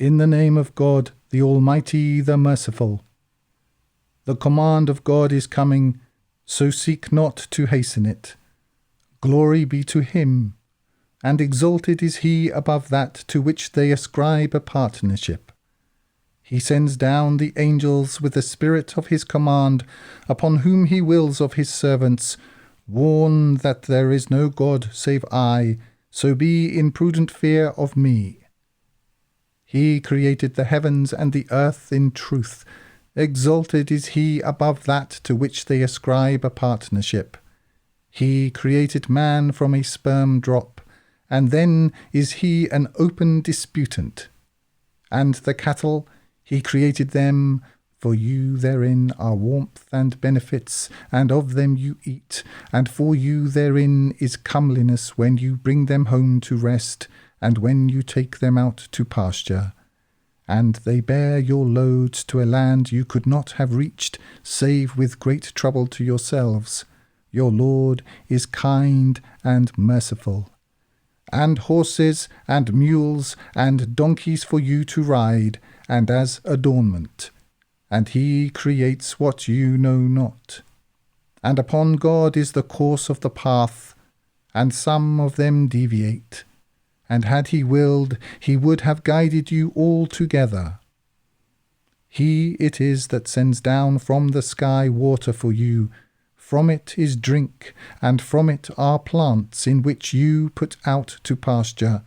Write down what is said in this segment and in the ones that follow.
In the name of God, the Almighty, the Merciful. The command of God is coming, so seek not to hasten it. Glory be to him, and exalted is he above that to which they ascribe a partnership. He sends down the angels with the spirit of his command, upon whom he wills of his servants. Warn that there is no God save I, so be in prudent fear of me. He created the heavens and the earth in truth. Exalted is he above that to which they ascribe a partnership. He created man from a sperm drop, and then is he an open disputant. And the cattle, he created them, for you therein are warmth and benefits, and of them you eat, and for you therein is comeliness when you bring them home to rest, and when you take them out to pasture. And they bear your loads to a land you could not have reached, save with great trouble to yourselves. Your Lord is kind and merciful. And horses and mules and donkeys for you to ride, and as adornment. And he creates what you know not. And upon God is the course of the path, and some of them deviate. And had he willed, he would have guided you all together. He it is that sends down from the sky water for you. From it is drink, and from it are plants in which you put out to pasture.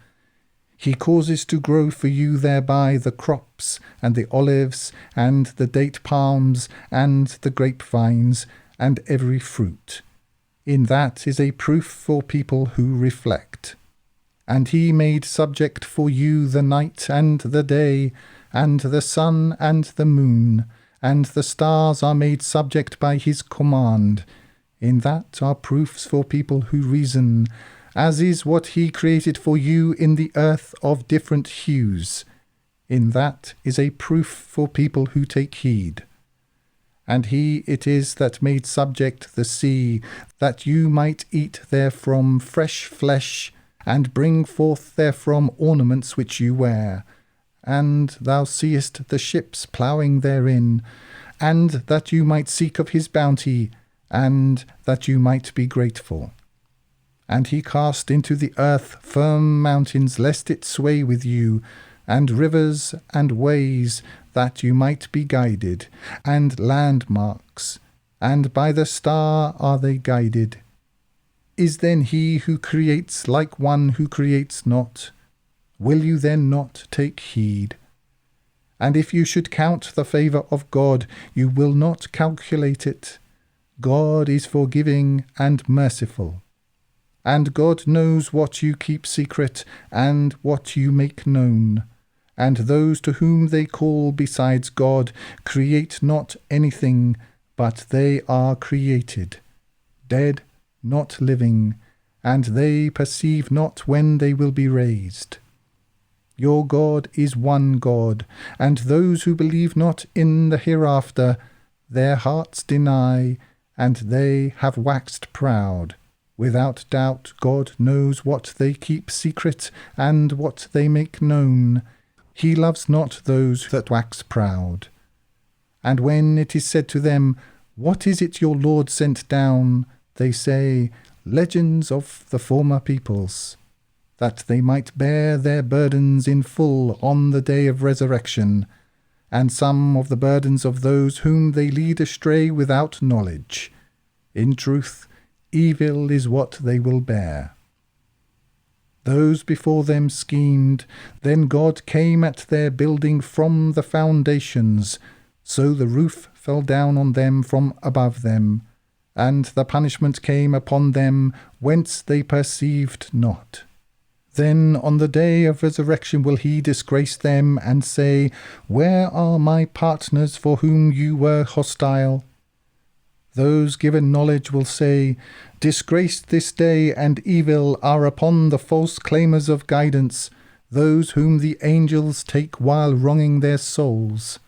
He causes to grow for you thereby the crops, and the olives, and the date palms, and the grapevines, and every fruit. In that is a proof for people who reflect. And he made subject for you the night and the day, and the sun and the moon, and the stars are made subject by his command. In that are proofs for people who reason, as is what he created for you in the earth of different hues. In that is a proof for people who take heed. And he it is that made subject the sea, that you might eat therefrom fresh flesh, and bring forth therefrom ornaments which you wear. And thou seest the ships ploughing therein, and that you might seek of his bounty, and that you might be grateful. And he cast into the earth firm mountains, lest it sway with you, and rivers and ways, that you might be guided, and landmarks, and by the star are they guided. Is then he who creates like one who creates not? Will you then not take heed? And if you should count the favour of God, you will not calculate it. God is forgiving and merciful. And God knows what you keep secret, and what you make known. And those to whom they call besides God create not anything, but they are created, dead, not living, and they perceive not when they will be raised. Your God is one God, and those who believe not in the hereafter, their hearts deny, and they have waxed proud. Without doubt God knows what they keep secret, and what they make known. He loves not those that wax proud. And when it is said to them, What is it your Lord sent down? They say, Legends of the former peoples, that they might bear their burdens in full on the day of resurrection, and some of the burdens of those whom they lead astray without knowledge. In truth, evil is what they will bear. Those before them schemed, then God came at their building from the foundations, so the roof fell down on them from above them, and the punishment came upon them whence they perceived not. Then on the day of resurrection will he disgrace them, and say, Where are my partners for whom you were hostile? Those given knowledge will say, Disgraced this day and evil are upon the false claimers of guidance, those whom the angels take while wronging their souls.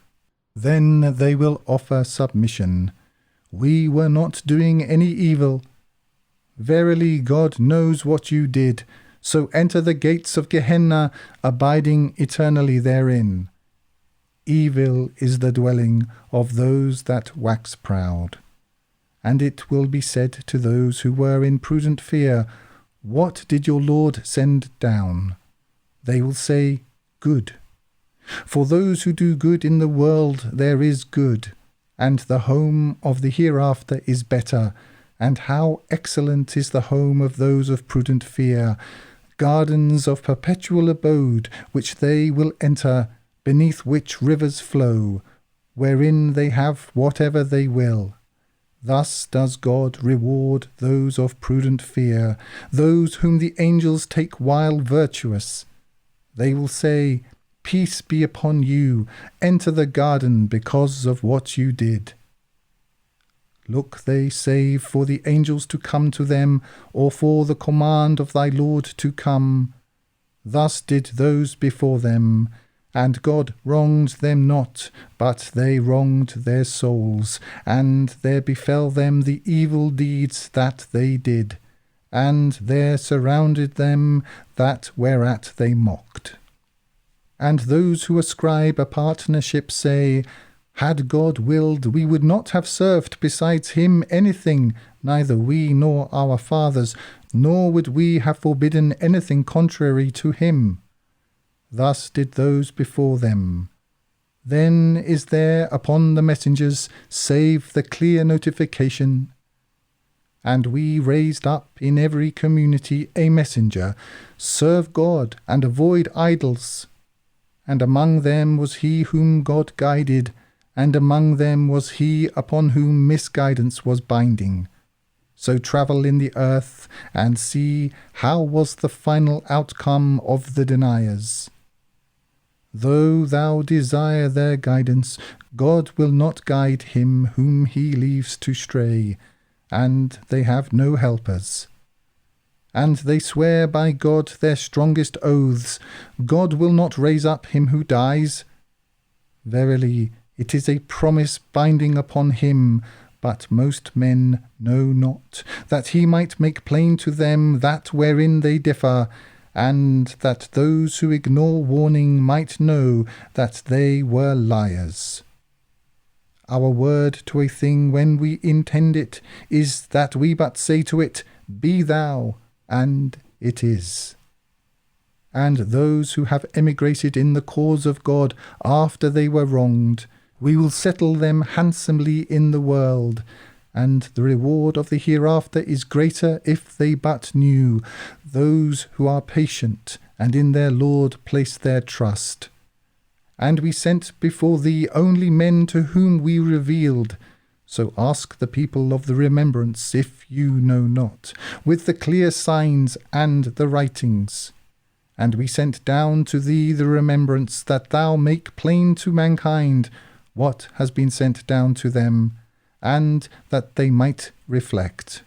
Then they will offer submission. We were not doing any evil. Verily God knows what you did, So enter the gates of Gehenna, abiding eternally therein. Evil is the dwelling of those that wax proud. And it will be said to those who were in prudent fear, What did your Lord send down? They will say, Good. For those who do good in the world there is good, and the home of the hereafter is better, and how excellent is the home of those of prudent fear, gardens of perpetual abode, which they will enter, beneath which rivers flow, wherein they have whatever they will. Thus does God reward those of prudent fear, those whom the angels take while virtuous. They will say, Peace be upon you, enter the garden because of what you did. Look, they save for the angels to come to them, or for the command of thy Lord to come. Thus did those before them, and God wronged them not, but they wronged their souls, and there befell them the evil deeds that they did, and there surrounded them that whereat they mocked. And those who ascribe a partnership say, Had God willed, we would not have served besides him anything, neither we nor our fathers, nor would we have forbidden anything contrary to him. Thus did those before them. Then is there upon the messengers, save the clear notification. And we raised up in every community a messenger, serve God and avoid idols. And among them was he whom God guided, and among them was he upon whom misguidance was binding. So travel in the earth, and see how was the final outcome of the deniers. Though thou desire their guidance, God will not guide him whom he leaves to stray, and they have no helpers. And they swear by God their strongest oaths, God will not raise up him who dies. Verily, it is a promise binding upon him, but most men know not, that he might make plain to them that wherein they differ, and that those who ignore warning might know that they were liars. Our word to a thing when we intend it is that we but say to it, Be thou, and it is. And those who have emigrated in the cause of God after they were wronged, we will settle them handsomely in the world, and the reward of the hereafter is greater if they but knew, those who are patient and in their Lord place their trust. And we sent before thee only men to whom we revealed. So ask the people of the remembrance, if you know not, with the clear signs and the writings. And we sent down to thee the remembrance, that thou make plain to mankind what has been sent down to them, and that they might reflect.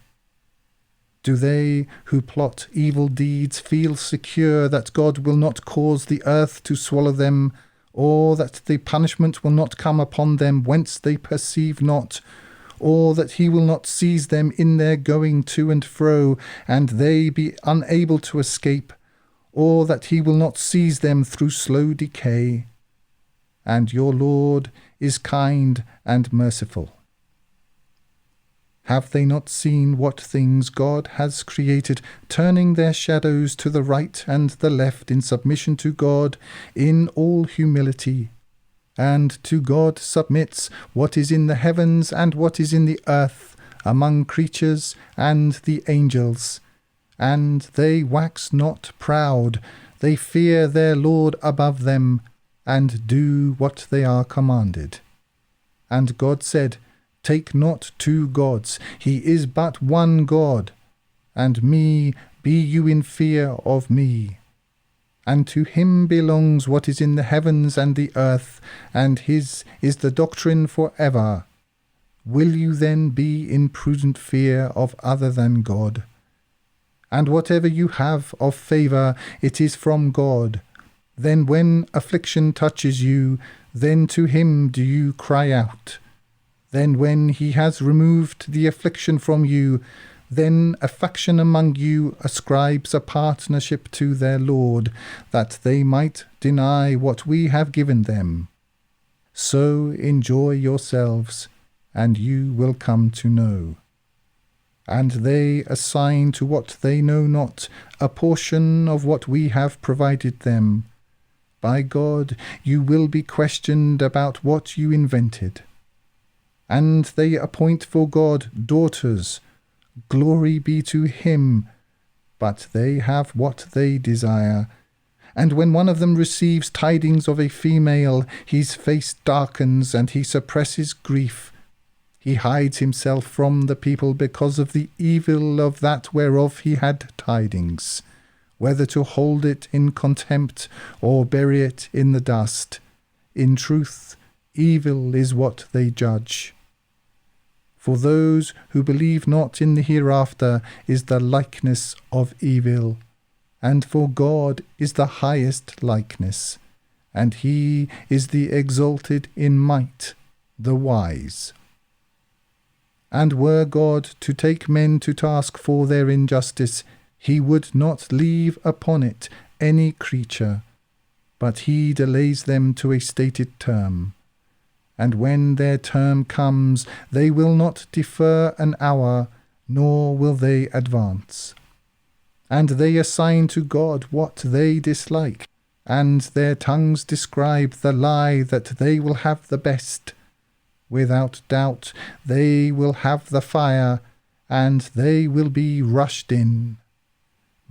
Do they who plot evil deeds feel secure that God will not cause the earth to swallow them, or that the punishment will not come upon them whence they perceive not, or that he will not seize them in their going to and fro, and they be unable to escape, or that he will not seize them through slow decay? And your Lord is kind and merciful. Have they not seen what things God has created, turning their shadows to the right and the left in submission to God in all humility? And to God submits what is in the heavens and what is in the earth, among creatures and the angels. And they wax not proud, they fear their Lord above them, and do what they are commanded. And God said, Take not two gods, he is but one God, and me be you in fear of me. And to him belongs what is in the heavens and the earth, and his is the doctrine for ever. Will you then be in prudent fear of other than God? And whatever you have of favour, it is from God. Then when affliction touches you, then to him do you cry out. Then when he has removed the affliction from you, Then a faction among you ascribes a partnership to their Lord, that they might deny what we have given them. So enjoy yourselves, and you will come to know. And they assign to what they know not a portion of what we have provided them. By God, you will be questioned about what you invented. And they appoint for God daughters. Glory be to him. But they have what they desire. And when one of them receives tidings of a female, his face darkens and he suppresses grief. He hides himself from the people because of the evil of that whereof he had tidings, whether to hold it in contempt or bury it in the dust. In truth, evil is what they judge. For those who believe not in the hereafter is the likeness of evil, and for God is the highest likeness, and he is the exalted in might, the wise. And were God to take men to task for their injustice, he would not leave upon it any creature, but he delays them to a stated term. And when their term comes, they will not defer an hour, nor will they advance. And they assign to God what they dislike, and their tongues describe the lie that they will have the best. Without doubt they will have the fire, and they will be rushed in.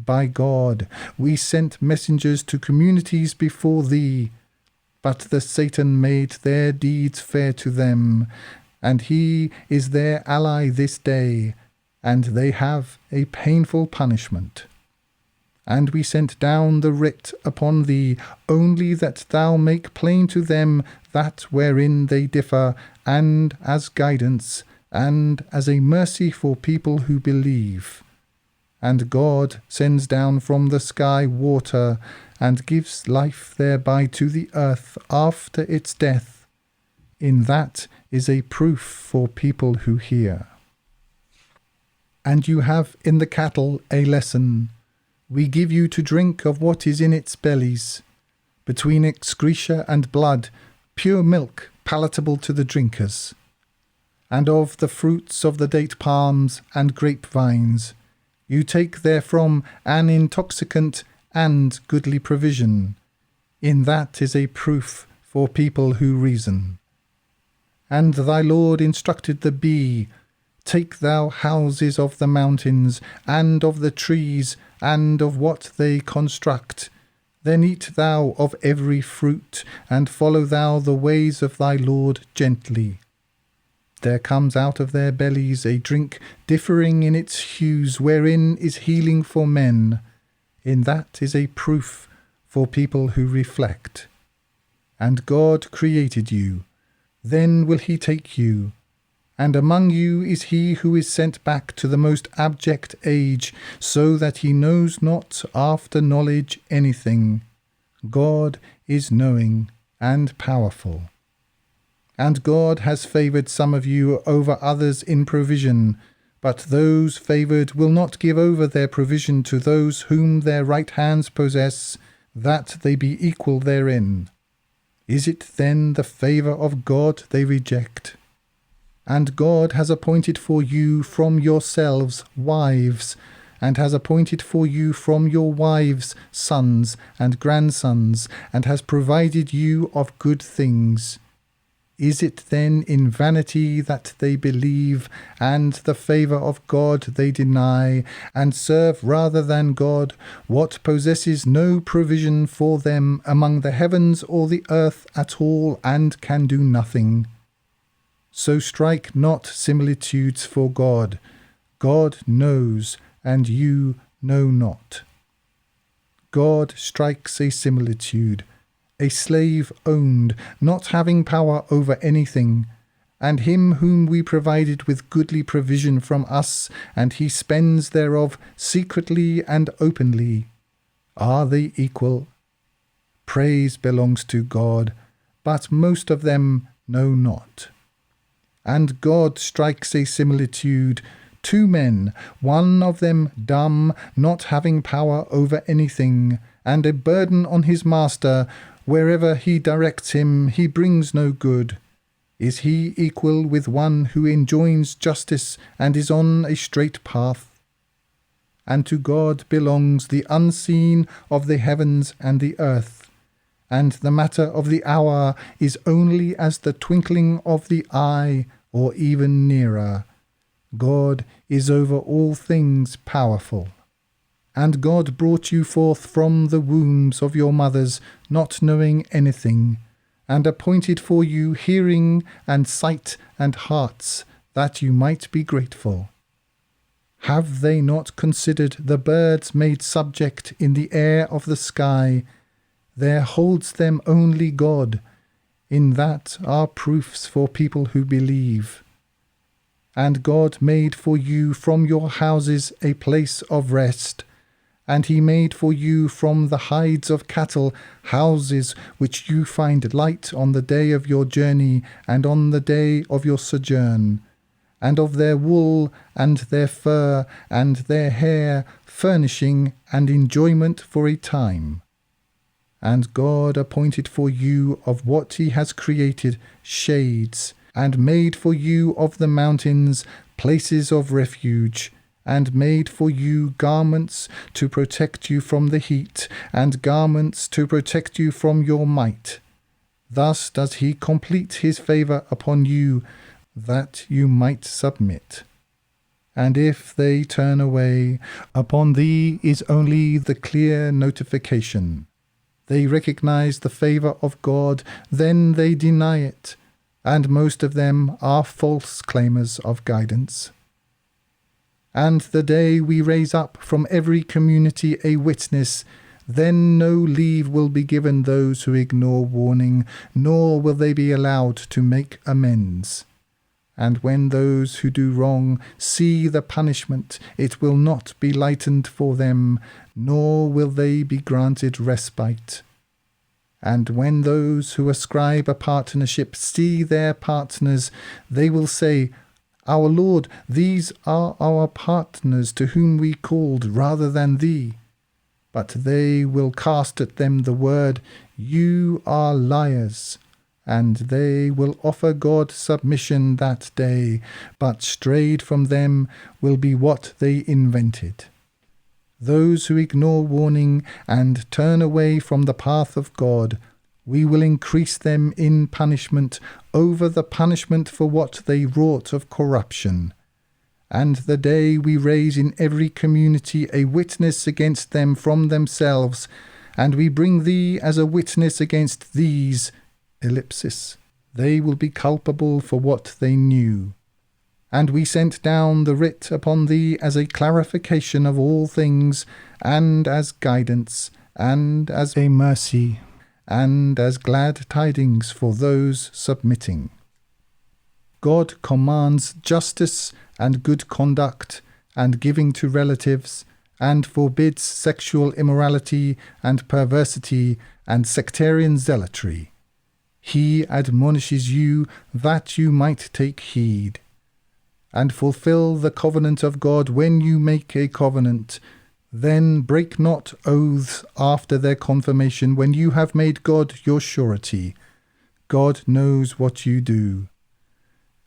By God, we sent messengers to communities before thee, but the Satan made their deeds fair to them, and he is their ally this day, and they have a painful punishment. And we sent down the writ upon thee, only that thou make plain to them that wherein they differ, and as guidance, and as a mercy for people who believe. And God sends down from the sky water, and gives life thereby to the earth after its death. In that is a proof for people who hear. And you have in the cattle a lesson. We give you to drink of what is in its bellies, between excreta and blood, pure milk palatable to the drinkers. And of the fruits of the date palms and grapevines, you take therefrom an intoxicant and goodly provision. In that is a proof for people who reason. And thy Lord instructed the bee, take thou houses of the mountains, and of the trees, and of what they construct. Then eat thou of every fruit, and follow thou the ways of thy Lord gently. There comes out of their bellies a drink differing in its hues, wherein is healing for men. In that is a proof for people who reflect. And God created you, then will he take you. And among you is he who is sent back to the most abject age, so that he knows not after knowledge anything. God is knowing and powerful. And God has favoured some of you over others in provision, but those favoured will not give over their provision to those whom their right hands possess, that they be equal therein. Is it then the favour of God they reject? And God has appointed for you from yourselves wives, and has appointed for you from your wives sons and grandsons, and has provided you of good things. Is it then in vanity that they believe, and the favour of God they deny, and serve rather than God what possesses no provision for them among the heavens or the earth at all, and can do nothing? So strike not similitudes for God. God knows, and you know not. God strikes a similitude, a slave owned, not having power over anything, and him whom we provided with goodly provision from us, and he spends thereof secretly and openly. Are they equal? Praise belongs to God, but most of them know not. And God strikes a similitude 2 men, one of them dumb, not having power over anything, and a burden on his master. Wherever he directs him, he brings no good. Is he equal with one who enjoins justice and is on a straight path? And to God belongs the unseen of the heavens and the earth, and the matter of the hour is only as the twinkling of the eye, or even nearer. God is over all things powerful. And God brought you forth from the wombs of your mothers, not knowing anything, and appointed for you hearing and sight and hearts, that you might be grateful. Have they not considered the birds made subject in the air of the sky? There holds them only God. In that are proofs for people who believe. And God made for you from your houses a place of rest, and he made for you from the hides of cattle houses which you find light on the day of your journey and on the day of your sojourn, and of their wool and their fur and their hair furnishing and enjoyment for a time. And God appointed for you of what he has created shades, and made for you of the mountains places of refuge, and made for you garments to protect you from the heat, and garments to protect you from your might. Thus does he complete his favour upon you, that you might submit. And if they turn away, upon thee is only the clear notification. They recognize the favour of God, then they deny it, and most of them are false claimers of guidance. And the day we raise up from every community a witness, then no leave will be given those who ignore warning, nor will they be allowed to make amends. And when those who do wrong see the punishment, it will not be lightened for them, nor will they be granted respite. And when those who ascribe a partnership see their partners, they will say, Our Lord, these are our partners to whom we called rather than thee. But they will cast at them the word, You are liars. And they will offer God submission that day, but strayed from them will be what they invented. Those who ignore warning and turn away from the path of God, we will increase them in punishment over the punishment for what they wrought of corruption. And the day we raise in every community a witness against them from themselves, and we bring thee as a witness against these, they will be culpable for what they knew. And we sent down the writ upon thee as a clarification of all things, and as guidance, and as a mercy, and as glad tidings for those submitting. God commands justice and good conduct, and giving to relatives, and forbids sexual immorality and perversity and sectarian zealotry. He admonishes you that you might take heed, and fulfill the covenant of God when you make a covenant. Then break not oaths after their confirmation when you have made God your surety. God knows what you do.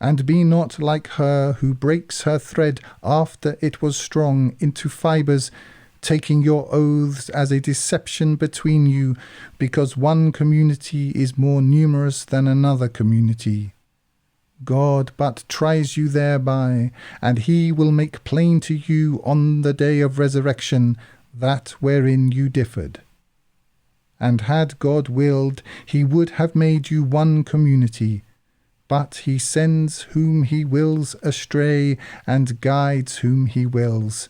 And be not like her who breaks her thread after it was strong into fibres, taking your oaths as a deception between you, because one community is more numerous than another community. God but tries you thereby, and he will make plain to you on the day of resurrection that wherein you differed. And had God willed, he would have made you one community, but he sends whom he wills astray, and guides whom he wills,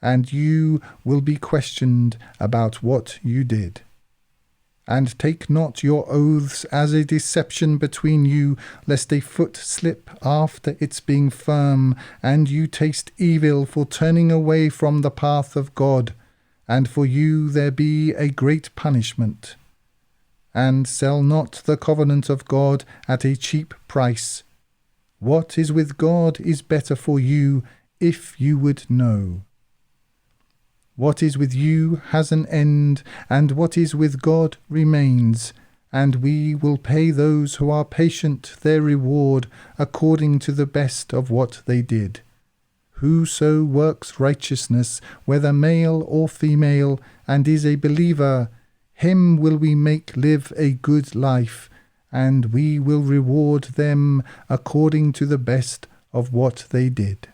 and you will be questioned about what you did. And take not your oaths as a deception between you, lest a foot slip after its being firm, and you taste evil for turning away from the path of God, and for you there be a great punishment. And sell not the covenant of God at a cheap price. What is with God is better for you, if you would know. What is with you has an end, and what is with God remains, and we will pay those who are patient their reward according to the best of what they did. Whoso works righteousness, whether male or female, and is a believer, him will we make live a good life, and we will reward them according to the best of what they did.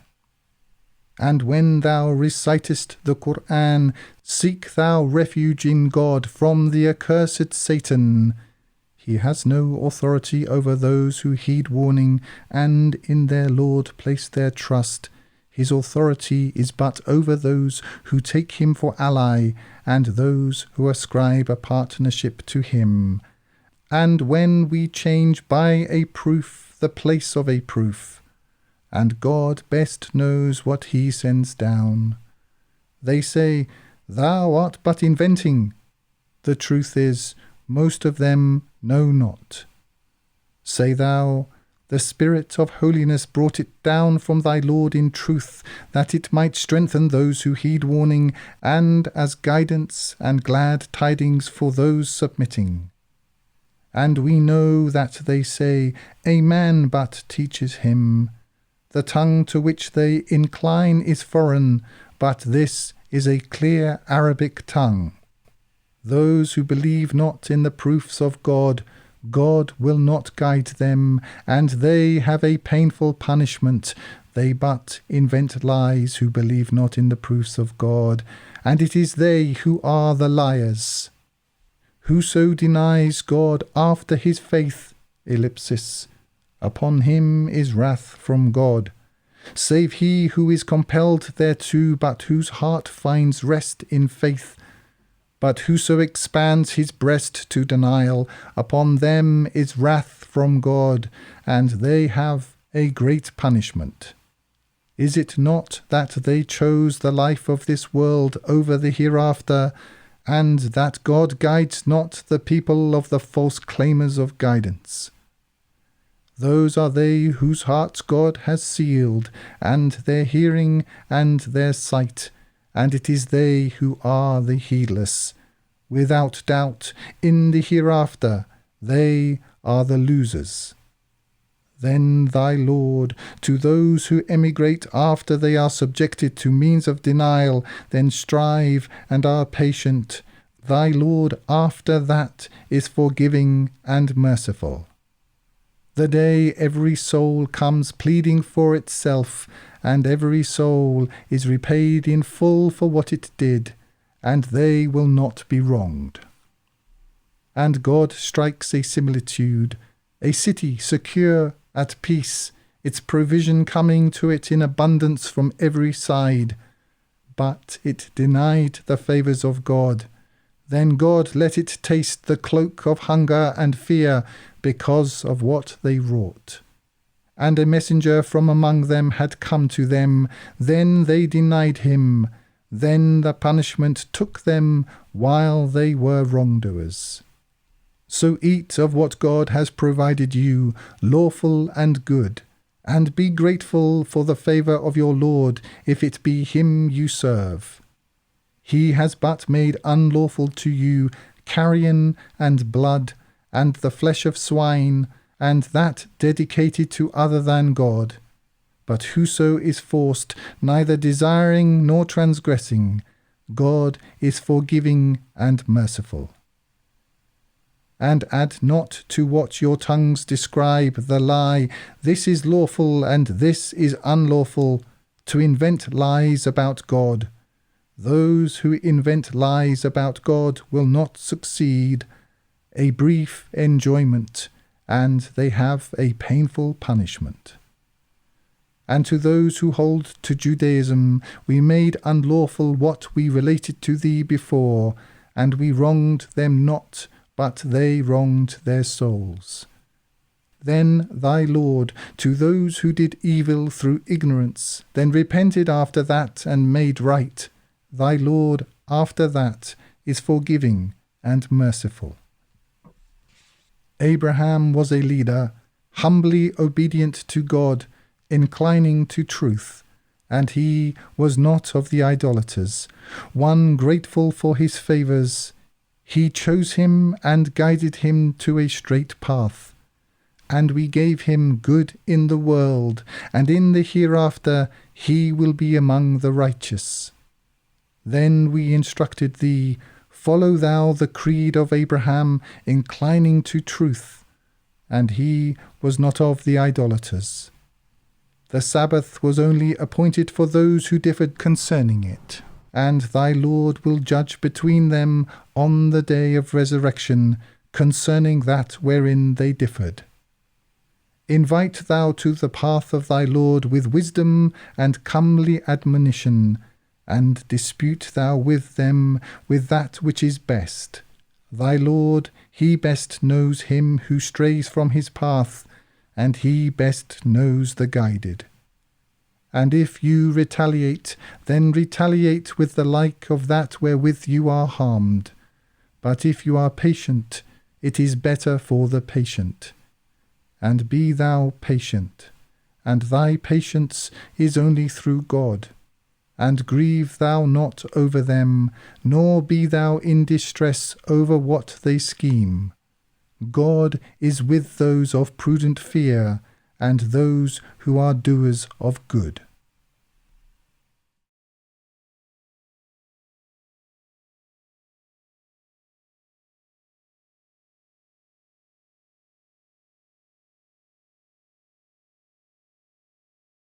And when thou recitest the Qur'an, seek thou refuge in God from the accursed Satan. He has no authority over those who heed warning and in their Lord place their trust. His authority is but over those who take him for ally and those who ascribe a partnership to him. And when we change by a proof the place of a proof, and God best knows what he sends down. They say, Thou art but inventing. The truth is, most of them know not. Say thou, The Spirit of holiness brought it down from thy Lord in truth, that it might strengthen those who heed warning, and as guidance and glad tidings for those submitting. And we know that they say, A man but teaches him. The tongue to which they incline is foreign, but this is a clear Arabic tongue. Those who believe not in the proofs of God, God will not guide them, and they have a painful punishment. They but invent lies who believe not in the proofs of God, and it is they who are the liars. Whoso denies God after his faith, upon him is wrath from God, save he who is compelled thereto, but whose heart finds rest in faith. But whoso expands his breast to denial, upon them is wrath from God, and they have a great punishment. Is it not that they chose the life of this world over the hereafter, and that God guides not the people of the false claimers of guidance? Those are they whose hearts God has sealed, and their hearing and their sight, and it is they who are the heedless. Without doubt, in the hereafter, they are the losers. Then thy Lord, to those who emigrate after they are subjected to means of denial, then strive and are patient, thy Lord after that is forgiving and merciful. The day every soul comes pleading for itself, and every soul is repaid in full for what it did, and they will not be wronged. And God strikes a similitude, a city secure, at peace, its provision coming to it in abundance from every side. But it denied the favours of God. Then God let it taste the cloak of hunger and fear, because of what they wrought. And a messenger from among them had come to them. Then they denied him. Then the punishment took them while they were wrongdoers. So eat of what God has provided you, lawful and good, and be grateful for the favour of your Lord, if it be him you serve. He has but made unlawful to you carrion and blood, and the flesh of swine, and that dedicated to other than God. But whoso is forced, neither desiring nor transgressing, God is forgiving and merciful. And add not to what your tongues describe the lie, this is lawful and this is unlawful, to invent lies about God. Those who invent lies about God will not succeed. A brief enjoyment, and they have a painful punishment. And to those who hold to Judaism, we made unlawful what we related to thee before, and we wronged them not, but they wronged their souls. Then thy Lord, to those who did evil through ignorance, then repented after that and made right, thy Lord after that is forgiving and merciful. Abraham was a leader, humbly obedient to God, inclining to truth, and he was not of the idolaters, one grateful for his favours. He chose him and guided him to a straight path. And we gave him good in the world, and in the hereafter he will be among the righteous. Then we instructed thee, follow thou the creed of Abraham, inclining to truth, and he was not of the idolaters. The Sabbath was only appointed for those who differed concerning it, and thy Lord will judge between them on the day of resurrection concerning that wherein they differed. Invite thou to the path of thy Lord with wisdom and comely admonition, and dispute thou with them with that which is best. Thy Lord, he best knows him who strays from his path, and he best knows the guided. And if you retaliate, then retaliate with the like of that wherewith you are harmed. But if you are patient, it is better for the patient. And be thou patient, and thy patience is only through God. And grieve thou not over them, nor be thou in distress over what they scheme. God is with those of prudent fear, and those who are doers of good.